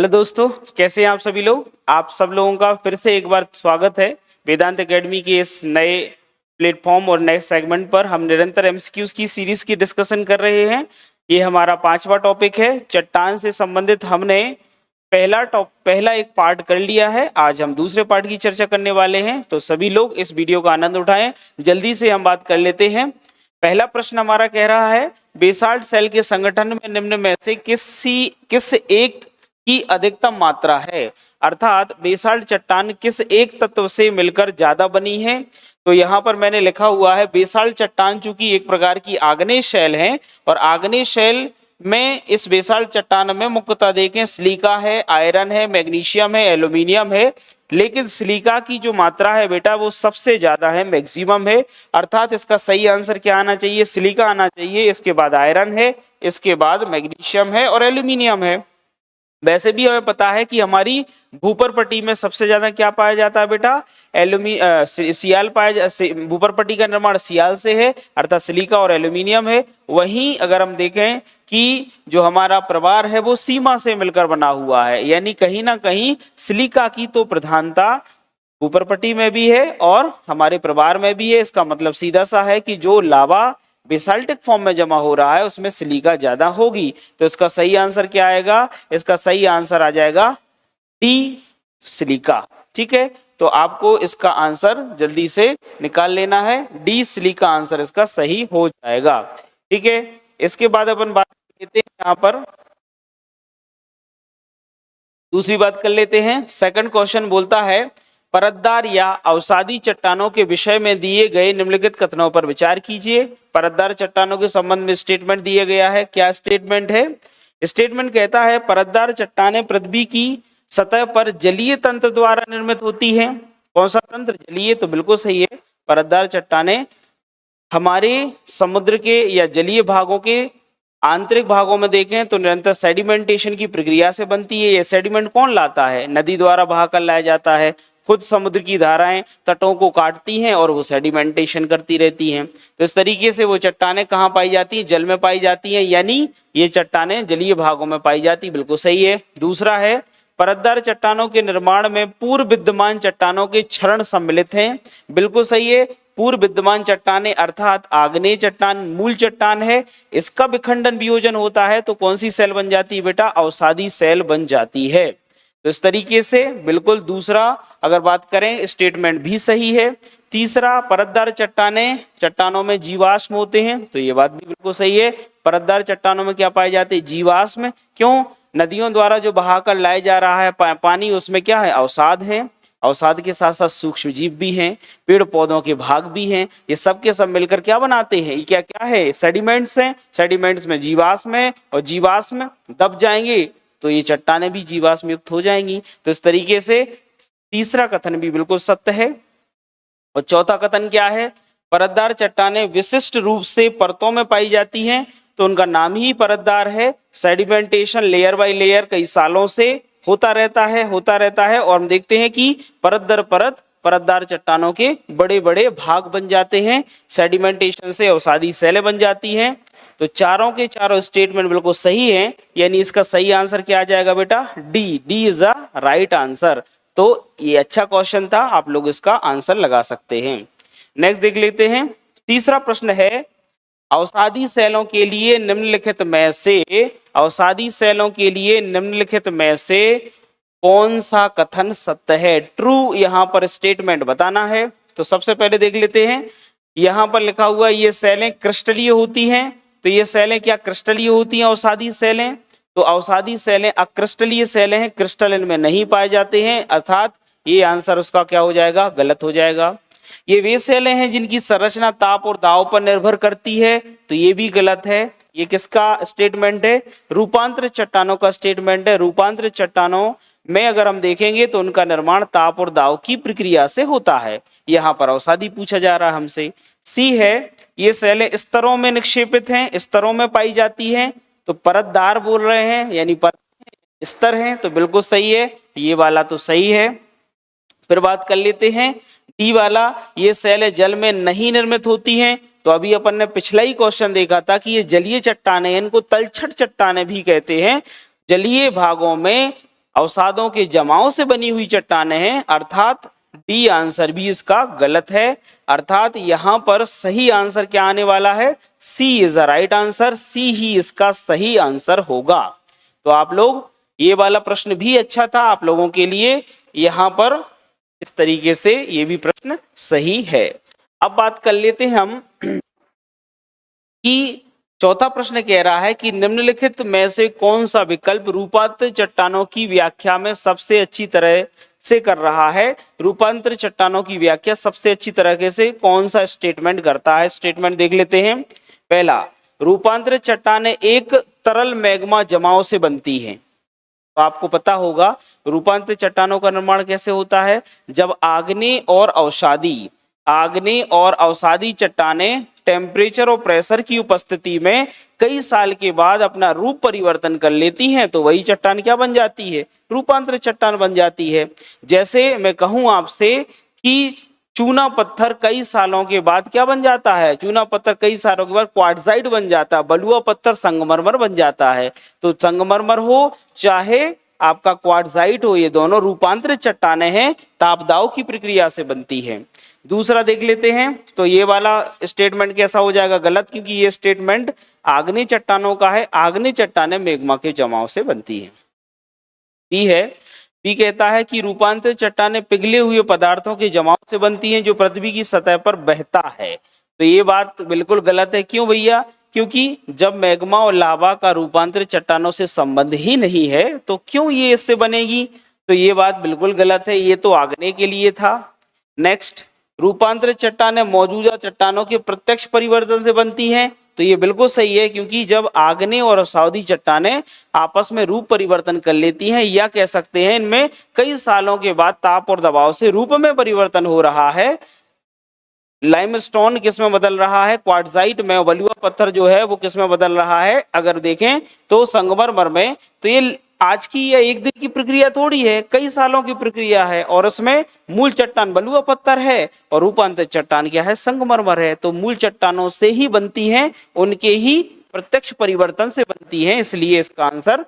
दोस्तों, कैसे हैं आप सभी लोग। आप सब लोगों का फिर से एक बार स्वागत है वेदांत एकेडमी के इस नए प्लेटफॉर्म और नए सेगमेंट पर। हम निरंतर एमसीक्यूज की सीरीज की डिस्कशन कर रहे हैं। ये हमारा 5वां टॉपिक है। चट्टान से संबंधित हमने पहला एक पार्ट कर लिया है। आज हम दूसरे पार्ट की चर्चा करने वाले हैं, तो सभी लोग इस वीडियो का आनंद उठाएं। जल्दी से हम बात कर लेते हैं। पहला प्रश्न हमारा कह रहा है, बेसाल्ट सेल के संगठन में निम्न में से किस एक की अधिकतम मात्रा है। अर्थात बेसाल्ट चट्टान किस एक तत्व से मिलकर ज्यादा बनी है। तो यहाँ पर मैंने लिखा हुआ है, बेसाल्ट चट्टान चूंकि एक प्रकार की आग्नेय शैल है और आग्नेय शैल में इस बेसाल्ट चट्टान में मुख्यतः देखें सिलिका है, आयरन है, मैग्नीशियम है, एल्यूमिनियम है। लेकिन सिलिका की जो मात्रा है बेटा वो सबसे ज्यादा है, मैक्सिमम है। अर्थात इसका सही आंसर क्या आना चाहिए, सिलिका आना चाहिए। इसके बाद आयरन है, इसके बाद मैग्नीशियम है और एल्यूमिनियम है। वैसे भी हमें पता है कि हमारी भूपर पट्टी में सबसे ज्यादा क्या पाया जाता है बेटा, सियाल भूपर पट्टी का निर्माण सियाल से है, अर्थात सिलिका और एल्यूमिनियम है। वहीं अगर हम देखें कि जो हमारा प्रवार है वो सीमा से मिलकर बना हुआ है, यानी कहीं ना कहीं सिलिका की तो प्रधानता भूपर पट्टी में भी है और हमारे प्रवार में भी है। इसका मतलब सीधा सा है कि जो लावा बेसाल्टिक फॉर्म में जमा हो रहा है उसमें सिलिका ज्यादा होगी। तो इसका सही आंसर क्या आएगा, इसका सही आंसर आ जाएगा डी, सिलिका। ठीक है, तो आपको इसका आंसर जल्दी से निकाल लेना है। डी, सिलिका आंसर इसका सही हो जाएगा। ठीक है, इसके बाद अपन बात लेते हैं, यहाँ पर दूसरी बात कर लेते हैं। सेकंड क्वेश्चन बोलता है, परतदार या अवसादी चट्टानों के विषय में दिए गए निम्नलिखित कथनों पर विचार कीजिए। परतदार चट्टानों के संबंध में स्टेटमेंट दिया गया है। क्या स्टेटमेंट है? स्टेटमेंट कहता है, परतदार चट्टानें पृथ्वी की सतह पर जलीय तंत्र द्वारा निर्मित होती हैं। कौन सा तंत्र? जलीय। तो बिल्कुल सही है। परतदार चट्टानें हमारे समुद्र के या जलीय भागों के आंतरिक भागों में देखें तो निरंतर सेडिमेंटेशन की प्रक्रिया से बनती है। ये सेडिमेंट कौन लाता है? नदी द्वारा बहाकर लाया जाता है। खुद समुद्र की धाराएं तटों को काटती हैं और वो सेडिमेंटेशन करती रहती हैं। तो इस तरीके से वो चट्टानें कहाँ पाई जाती हैं? जल में पाई जाती हैं, यानी ये चट्टानें जलीय भागों में पाई जाती। बिल्कुल सही है। दूसरा है, परतदार चट्टानों के निर्माण में पूर्व विद्यमान चट्टानों के क्षरण सम्मिलित हैं। बिल्कुल सही है। पूर्व विद्यमान चट्टानें अर्थात आग्नेय चट्टान मूल चट्टान है, इसका विखंडन वियोजन होता है तो कौन सी सेल बन जाती है बेटा? अवसादी सेल बन जाती है। तो इस तरीके से बिल्कुल दूसरा अगर बात करें स्टेटमेंट भी सही है। तीसरा, परतदार चट्टानों में जीवाश्म होते हैं, तो ये बात भी बिल्कुल सही है। परतदार चट्टानों में क्या पाए जाते हैं? जीवाश्म। क्यों? नदियों द्वारा जो बहाकर लाया जा रहा है पानी, उसमें क्या है? अवसाद है। अवसाद के साथ साथ सूक्ष्म जीव भी हैं, पेड़ पौधों के भाग भी हैं। ये सब के सब मिलकर क्या बनाते हैं? ये क्या क्या है? सेडिमेंट्स हैं। सेडिमेंट्स में जीवाश्म है और जीवाश्म दब जाएंगे तो ये चट्टानें भी जीवाश्म युक्त हो जाएंगी। तो इस तरीके से तीसरा कथन भी बिल्कुल सत्य है। और चौथा कथन क्या है? परतदार चट्टानें विशिष्ट रूप से परतों में पाई जाती हैं, तो उनका नाम ही परतदार है। सेडिमेंटेशन लेयर बाय लेयर कई सालों से होता रहता है और हम देखते हैं कि परत दर परत परतदार चट्टानों के बड़े बड़े भाग बन जाते हैं। सेडिमेंटेशन से अवसादी सेलें बन जाती हैं। तो चारों के चारों स्टेटमेंट बिल्कुल सही हैं, यानी इसका सही आंसर क्या आ जाएगा बेटा? D. D is the right answer. तो ये अच्छा क्वेश्चन था, आप लोग इसका आंसर लगा सकते हैं। नेक्स्ट देख लेते हैं। तीसरा प्रश्न है, अवसादी सेलों के लिए निम्नलिखित में से कौन सा कथन सत्य है? ट्रू यहाँ पर स्टेटमेंट बताना है। तो सबसे पहले देख लेते हैं, यहाँ पर लिखा हुआ ये सेलें क्रिस्टलीय होती हैं। तो ये सेलें क्या क्रिस्टलीय होती हैं? अवसादी सेलें। तो अवसादी सेलें अक्रिस्टलीय सेलें हैं, क्रिस्टल इनमें नहीं पाए जाते हैं, अर्थात ये आंसर उसका क्या हो जाएगा? गलत हो जाएगा। ये वे सेलें हैं जिनकी संरचना ताप और दाब पर निर्भर करती है, तो ये भी गलत है। ये किसका स्टेटमेंट है? रूपांतरित चट्टानों का स्टेटमेंट है। रूपांतरित चट्टानों में अगर हम देखेंगे तो उनका निर्माण ताप और दाब की प्रक्रिया से होता है। यहाँ पर अवसादी पूछा जा रहा है हमसे। सी है, ये सेलें स्तरों में निक्षेपित हैं, स्तरों में पाई जाती हैं। तो परतदार बोल रहे हैं, यानी स्तर हैं, तो बिल्कुल सही है। ये वाला तो सही है। फिर बात कर लेते हैं डी वाला, ये सेलें जल में नहीं निर्मित होती हैं। तो अभी अपन ने पिछला ही क्वेश्चन देखा था कि ये जलीय चट्टानें, इनको तलछट चट्टानें भी कहते हैं। जलीय भागों में अवसादों के जमाव से बनी हुई चट्टानें हैं, अर्थात डी आंसर भी इसका गलत है। अर्थात यहां पर सही आंसर क्या आने वाला है, सी इज द राइट आंसर, सी ही इसका सही आंसर होगा। तो आप लोग ये वाला प्रश्न भी अच्छा था आप लोगों के लिए, यहां पर इस तरीके से ये भी प्रश्न सही है। अब बात कर लेते हैं हम कि चौथा प्रश्न कह रहा है कि निम्नलिखित में से कौन सा विकल्प रूपांतरित चट्टानों की व्याख्या में सबसे अच्छी तरह से कर रहा है। रूपांतरित चट्टानों की व्याख्या सबसे अच्छी तरीके से कौन सा स्टेटमेंट करता है। स्टेटमेंट देख लेते हैं। पहला, रूपांतरित चट्टानें एक तरल मैग्मा जमाव से बनती हैं। तो आपको पता होगा रूपांतरित चट्टानों का निर्माण कैसे होता है, जब आग्नेय और अवसादी चट्टानें टेम्परेचर और प्रेशर की उपस्थिति में कई साल के बाद अपना रूप परिवर्तन कर लेती हैं, तो वही चट्टान क्या बन जाती है, रूपांतरित चट्टान बन जाती है। जैसे मैं कहूं आपसे कि चूना पत्थर कई सालों के बाद क्या बन जाता है, चूना पत्थर कई सालों के बाद क्वार्टजाइट बन जाता है, बलुआ पत्थर संगमरमर बन जाता है। तो संगमरमर हो चाहे आपका क्वार्टजाइट हो, ये दोनों रूपांतरित चट्टानें हैं, तापदाव की प्रक्रिया से बनती है। दूसरा देख लेते हैं, तो ये वाला स्टेटमेंट कैसा हो जाएगा, गलत, क्योंकि ये स्टेटमेंट आग्नेय चट्टानों का है। आग्नेय चट्टानें मैग्मा के जमाव से बनती है। बी कहता है कि रूपांतरित चट्टानें पिघले हुए पदार्थों के जमाव से बनती हैं जो पृथ्वी की सतह पर बहता है। तो ये बात बिल्कुल गलत है। क्यों भैया, क्योंकि जब मैग्मा और लावा का रूपांतरित चट्टानों से संबंध ही नहीं है तो क्यों ये इससे बनेगी। तो ये बात बिल्कुल गलत है, ये तो आग्नेय के लिए था। नेक्स्ट, रूपांतरित चट्टानें मौजूदा चट्टानों के प्रत्यक्ष परिवर्तन से बनती हैं। तो ये बिल्कुल सही है, क्योंकि जब आग्नेय और अवसादी चट्टानें आपस में रूप परिवर्तन कर लेती हैं, या कह सकते हैं इनमें कई सालों के बाद ताप और दबाव से रूप में परिवर्तन हो रहा है। लाइमस्टोन किस में बदल रहा है, क्वार्टजाइट में, बलुआ पत्थर जो है वो किस में बदल रहा है, अगर देखें तो संगमरमर में। तो ये आज की या एक दिन की प्रक्रिया थोड़ी है, कई सालों की प्रक्रिया है, और उसमें मूल चट्टान बलुआ पत्थर है और रूपांतरित चट्टान क्या है, संगमरमर है। तो मूल चट्टानों से ही बनती हैं, उनके ही प्रत्यक्ष परिवर्तन से बनती हैं, इसलिए इसका आंसर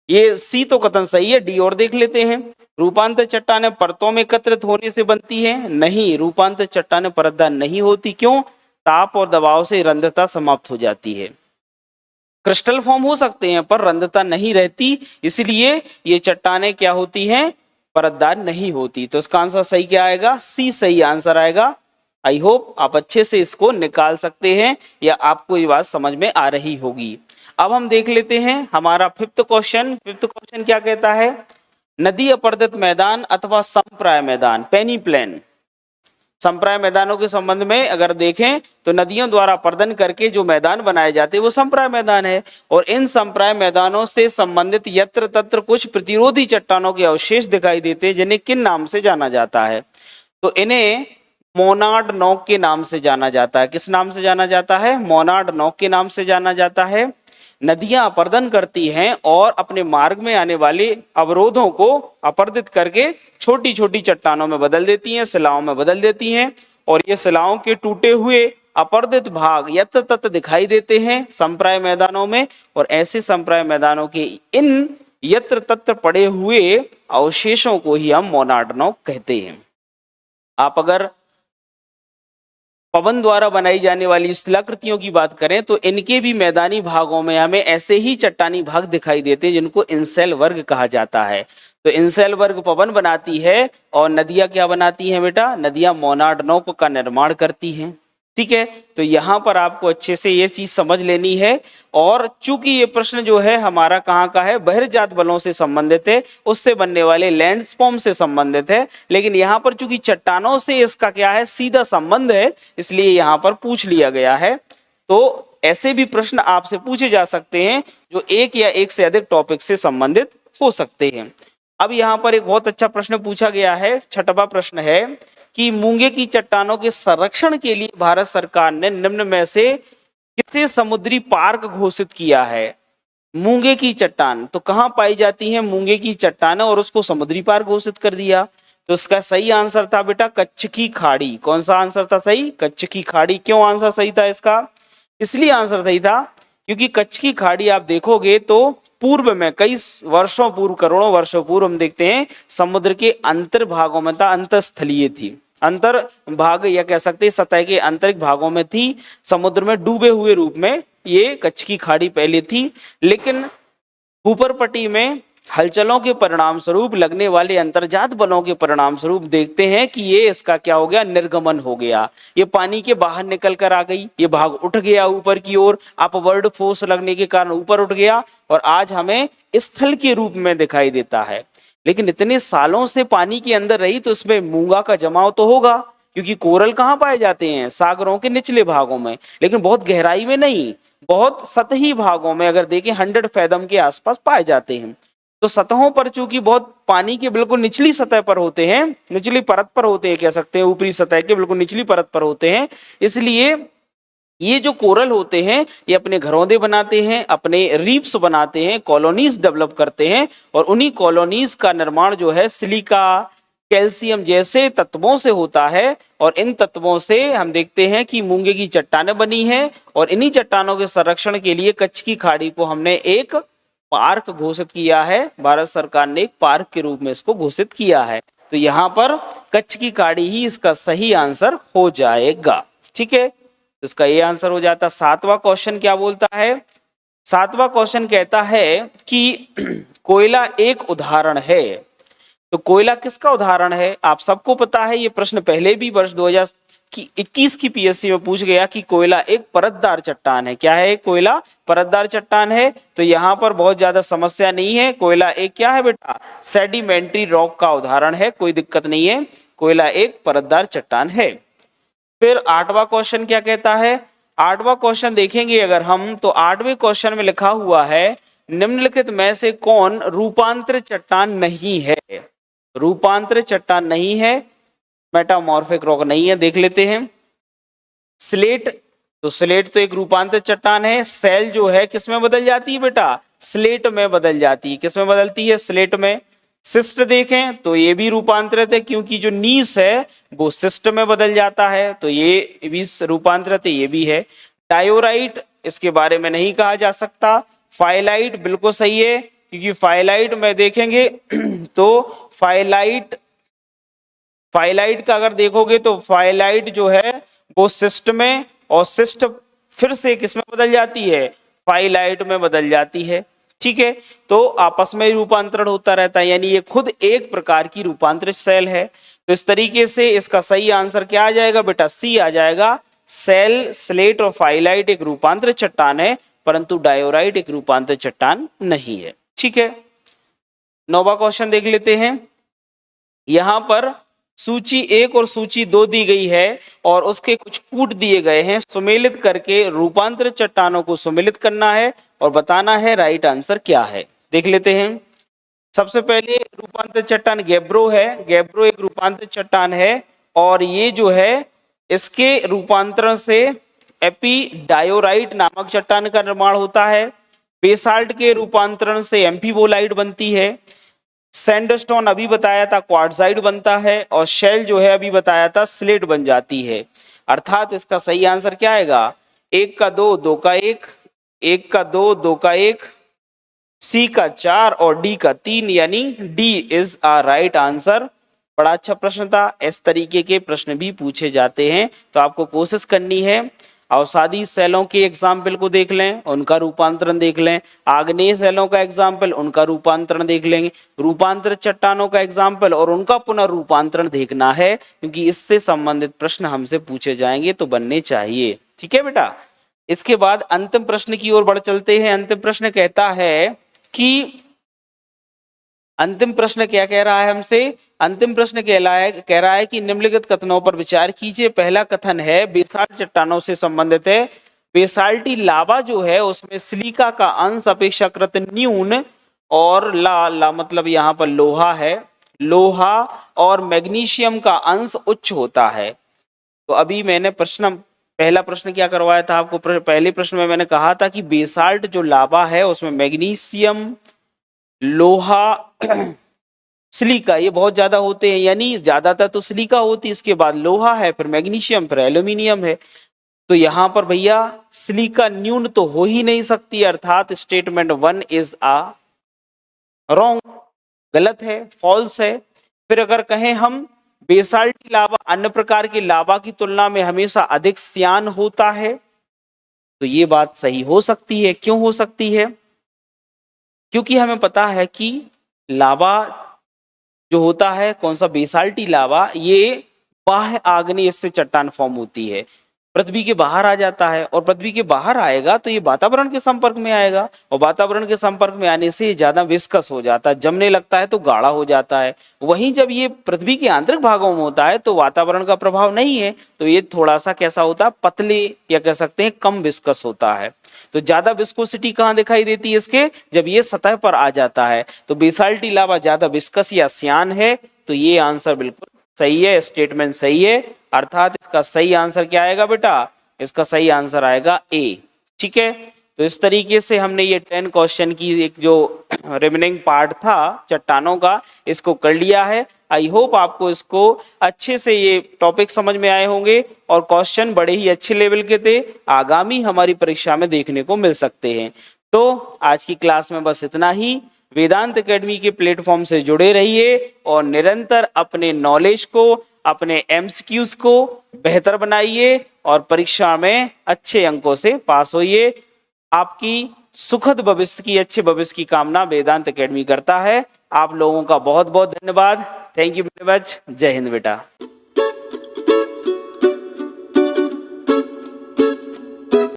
ये सी तो कथन सही है। डी और देख लेते हैं, रूपांतरित चट्टानें परतों में एकत्रित होने से बनती हैं। नहीं, रूपांतरित चट्टानें परतदार नहीं होती। क्यों, ताप और दबाव से रंध्रता समाप्त हो जाती है। क्रिस्टल फॉर्म हो सकते हैं पर रंध्रता नहीं रहती, इसलिए ये चट्टानें क्या होती हैं, परतदार नहीं होती। तो इसका आंसर सही क्या आएगा, सी सही आंसर आएगा। आई होप आप अच्छे से इसको निकाल सकते हैं या आपको ये बात समझ में आ रही होगी। अब हम देख लेते हैं हमारा फिफ्थ क्वेश्चन क्या कहता है, नदी अपर्दित मैदान अथवा संप्राय मैदान, पेनी प्लेन। संप्राय मैदानों के संबंध में अगर देखें तो नदियों द्वारा अपर्दन करके जो मैदान बनाए जाते हैं वो संप्राय मैदान है। और इन संप्राय मैदानों से संबंधित यत्र तत्र कुछ प्रतिरोधी चट्टानों के अवशेष दिखाई देते हैं, जिन्हें किन नाम से जाना जाता है। तो इन्हें मोनार्ड नॉक के नाम से जाना जाता है। किस नाम से जाना जाता है, मोनार्ड नॉक के नाम से जाना जाता है। नदियां अपर्दन करती हैं और अपने मार्ग में आने वाले अवरोधों को अपर्दित करके छोटी छोटी चट्टानों में बदल देती हैं, शिलाओं में बदल देती हैं, और ये शिलाओं के टूटे हुए अपर्दित भाग यत्र तत्र दिखाई देते हैं संप्राय मैदानों में। और ऐसे संप्राय मैदानों के इन यत्र तत्र पड़े हुए अवशेषों को ही हम मोनार्ड नॉक कहते हैं। आप अगर पवन द्वारा बनाई जाने वाली शिलाकृतियों की बात करें तो इनके भी मैदानी भागों में हमें ऐसे ही चट्टानी भाग दिखाई देते हैं, जिनको इंसेल वर्ग कहा जाता है। तो इंसेल वर्ग पवन बनाती है और नदियां क्या बनाती हैं बेटा, नदियां मोनार्ड नॉक का निर्माण करती हैं। ठीक है, तो यहाँ पर आपको अच्छे से ये चीज समझ लेनी है। और चूंकि ये प्रश्न जो है हमारा कहाँ का है, बहिर्जात बलों से संबंधित है, उससे बनने वाले लैंडस्फॉर्म से संबंधित है, लेकिन यहाँ पर चूंकि चट्टानों से इसका क्या है, सीधा संबंध है, इसलिए यहाँ पर पूछ लिया गया है। तो ऐसे भी प्रश्न आपसे पूछे जा सकते हैं जो एक या एक से अधिक टॉपिक से संबंधित हो सकते हैं। अब यहाँ पर एक बहुत अच्छा प्रश्न पूछा गया है, छठवां प्रश्न है कि मूंगे की चट्टानों के संरक्षण के लिए भारत सरकार ने निम्न में से किसे समुद्री पार्क घोषित किया है। मूंगे की चट्टान तो कहाँ पाई जाती है, मूंगे की चट्टान, और उसको समुद्री पार्क घोषित कर दिया। तो इसका सही आंसर था बेटा कच्छ की खाड़ी। कौन सा आंसर था सही, कच्छ की खाड़ी। क्यों आंसर सही था इसका, इसलिए आंसर सही था क्योंकि कच्छ की खाड़ी आप देखोगे तो पूर्व में कई वर्षों पूर्व, करोड़ों वर्षों पूर्व हम देखते हैं समुद्र के अंतर भागों में था, अंतस्थलीय थी, अंतर भाग या कह सकते हैं सतह के आंतरिक भागों में थी, समुद्र में डूबे हुए रूप में ये कच्छ की खाड़ी पहले थी। लेकिन ऊपर पट्टी में हलचलों के परिणाम स्वरूप, लगने वाले अंतर्जात बलों के परिणाम स्वरूप देखते हैं कि ये इसका क्या हो गया, निर्गमन हो गया, ये पानी के बाहर निकल कर आ गई, ये भाग उठ गया ऊपर की ओर, अपवर्ड फोर्स लगने के कारण ऊपर उठ गया और आज हमें स्थल के रूप में दिखाई देता है। लेकिन इतने सालों से पानी के अंदर रही तो इसमें मूंगा का जमाव तो होगा, क्योंकि कोरल कहाँ पाए जाते हैं, सागरों के निचले भागों में, लेकिन बहुत गहराई में नहीं, बहुत सतही भागों में, अगर देखें 100 फैदम के आसपास पाए जाते हैं। तो सतहों पर चूंकि बहुत पानी की बिल्कुल निचली सतह पर होते हैं, निचली परत पर होते हैं, कह सकते हैं ऊपरी सतह के बिल्कुल निचली परत पर होते हैं, इसलिए ये जो कोरल होते हैं ये अपने घरौंदे बनाते हैं, अपने रीफ्स बनाते हैं, कॉलोनीज डेवलप करते हैं और उन्हीं कॉलोनीज का निर्माण जो है सिलिका, कैल्शियम जैसे तत्वों से होता है और इन तत्वों से हम देखते हैं कि मूंगे की चट्टानें बनी हैं और इन्हीं चट्टानों के संरक्षण के लिए कच्छ की खाड़ी को हमने एक पार्क घोषित किया है, भारत सरकार ने एक पार्क के रूप में इसको घोषित किया है। तो यहाँ पर कच्छ की खाड़ी ही इसका सही आंसर हो जाएगा। ठीक है, तो इसका ये आंसर हो जाता। 7वां क्वेश्चन क्या बोलता है, 7वां क्वेश्चन कहता है कि कोयला एक उदाहरण है। तो कोयला किसका उदाहरण है, आप सबको पता है, ये प्रश्न पहले भी वर्ष 2021 की पीएससी में पूछ गया कि कोयला एक परतदार चट्टान है। क्या है, कोयला परतदार चट्टान है। तो यहाँ पर बहुत ज्यादा समस्या नहीं है, कोयला एक क्या है बेटा, सेडिमेंट्री रॉक का उदाहरण है, कोई दिक्कत नहीं है, कोयला एक परतदार चट्टान है। फिर 8वां क्वेश्चन क्या कहता है, 8वां क्वेश्चन देखेंगे अगर हम तो 8वें क्वेश्चन में लिखा हुआ है निम्नलिखित में से कौन रूपांतर चट्टान नहीं है। रूपांतर चट्टान नहीं है, मेटामॉर्फिक रॉक नहीं है, देख लेते हैं। स्लेट, तो स्लेट तो एक रूपांतर चट्टान है। सेल जो है किस में बदल जाती है बेटा, स्लेट में बदल जाती है। किस में बदलती है, स्लेट में। सिस्ट देखें तो ये भी रूपांतरित है, क्योंकि जो नीस है वो सिस्ट में बदल जाता है, तो ये भी रूपांतरित है, ये भी है। डायोराइट, इसके बारे में नहीं कहा जा सकता। फाइलाइट बिल्कुल सही है, क्योंकि फाइलाइट में देखेंगे तो फाइलाइट का अगर देखोगे तो फाइलाइट जो है वो सिस्ट में, और सिस्ट फिर से किस में बदल जाती है, फाइलाइट में बदल जाती है। ठीक है, तो आपस में रूपांतरण होता रहता है, यानी ये खुद एक प्रकार की रूपांतरित सेल है। तो इस तरीके से इसका सही आंसर क्या आ जाएगा बेटा, सी आ जाएगा। सेल, स्लेट और फाइलाइट एक रूपांतरित चट्टान है, परंतु डायोराइट एक रूपांतरित चट्टान नहीं है। ठीक है, 9वां क्वेश्चन देख लेते हैं। यहां पर सूची 1 और सूची 2 दी गई है और उसके कुछ कूट दिए गए हैं, सुमेलित करके रूपांतरित चट्टानों को सुमेलित करना है और बताना है राइट आंसर क्या है। देख लेते हैं। सबसे पहले रूपांतरित चट्टान गैब्रो है। गैब्रो एक रूपांतरित चट्टान है और ये जो है इसके रूपांतरण से एपीडायोराइट नामक चट्टान का निर्माण होता है। बेसाल्ट के रूपांतरण से एम्फीबोलाइट बनती है। सैंडस्टोन अभी बताया था क्वार्ट्जाइट बनता है, और शेल जो है अभी बताया था स्लेट बन जाती है। अर्थात इसका सही आंसर क्या आएगा, 1 का 2, 2 का 1, 1 का 2, 2 का 1, सी का 4 और डी का 3, यानी D is a right answer. बड़ा अच्छा प्रश्न था, इस तरीके के प्रश्न भी पूछे जाते हैं, तो आपको कोशिश करनी है अवसादी सेलों के एग्जाम्पल को देख लें, उनका रूपांतरण देख लें, आग्नेय सेलों का एग्जाम्पल, उनका रूपांतरण देख लेंगे, रूपांतरित चट्टानों का एग्जाम्पल और उनका पुनर्रूपांतरण देखना है, क्योंकि इससे संबंधित प्रश्न हमसे पूछे जाएंगे तो बनने चाहिए। ठीक है बेटा, इसके बाद अंतिम प्रश्न की ओर बढ़ चलते हैं। अंतिम प्रश्न कहता है कि अंतिम प्रश्न क्या कह रहा है हमसे, अंतिम प्रश्न कह रहा है कि निम्नलिखित कथनों पर विचार कीजिए। पहला कथन है बेसाल्ट चट्टानों से संबंधित है। बेसाल्टी लावा जो है उसमें सिलिका का अंश अपेक्षाकृत न्यून और ला मतलब यहाँ पर लोहा है, लोहा और मैग्नीशियम का अंश उच्च होता है। तो अभी मैंने पहला प्रश्न क्या करवाया था आपको, पहले प्रश्न में मैंने कहा था कि बेसाल्ट जो लावा है उसमें मैग्नीशियम, लोहा, सिलिका ये बहुत ज्यादा होते हैं, यानी ज्यादातर तो सिलिका होती है, इसके बाद लोहा है, फिर मैग्नीशियम, फिर एल्यूमिनियम है। तो यहां पर भैया सिलिका न्यून तो हो ही नहीं सकती, अर्थात स्टेटमेंट 1 इज आ रॉन्ग, गलत है, फॉल्स है। फिर अगर कहें हम बेसाल्टी लावा अन्य प्रकार की लावा की तुलना में हमेशा अधिक श्यान होता है, तो ये बात सही हो सकती है। क्यों हो सकती है? क्योंकि हमें पता है कि लावा जो होता है, कौन सा, बेसाल्टी लावा, ये बाह्य आग्नेय से चट्टान फॉर्म होती है, पृथ्वी के बाहर आ जाता है, और पृथ्वी के बाहर आएगा तो ये वातावरण के संपर्क में आएगा, और वातावरण के संपर्क में आने से ज्यादा विस्कस हो जाता है, जमने लगता है तो गाढ़ा हो जाता है। वहीं जब ये पृथ्वी के आंतरिक भागों में होता है तो वातावरण का प्रभाव नहीं है, तो ये थोड़ा सा कैसा होता है, पतले, या कह सकते हैं कम विस्कस होता है। तो ज्यादा विस्कोसिटी कहाँ दिखाई देती है इसके, जब ये सतह पर आ जाता है। तो बेसाल्टी लावा ज्यादा विस्कस या श्यान है, तो ये आंसर बिल्कुल सही है, स्टेटमेंट सही है। अर्थात इसका सही आंसर क्या आएगा बेटा, इसका सही आंसर आएगा ए। ठीक है, तो इस तरीके से हमने ये 10 क्वेश्चन की एक जो रिमेनिंग पार्ट था चट्टानों का, इसको कर लिया है। आई होप आपको इसको अच्छे से ये टॉपिक समझ में आए होंगे, और क्वेश्चन बड़े ही अच्छे लेवल के थे, आगामी हमारी परीक्षा में देखने को मिल सकते हैं। तो आज की क्लास में बस इतना ही। वेदांत एकेडमी के प्लेटफॉर्म से जुड़े रहिए और निरंतर अपने नॉलेज को, अपने एमसीक्यूज को बेहतर बनाइए और परीक्षा में अच्छे अंकों से पास होइए। आपकी सुखद भविष्य की, अच्छे भविष्य की कामना वेदांत एकेडमी करता है। आप लोगों का बहुत बहुत धन्यवाद। Thank you very much. जय हिंद बेटा।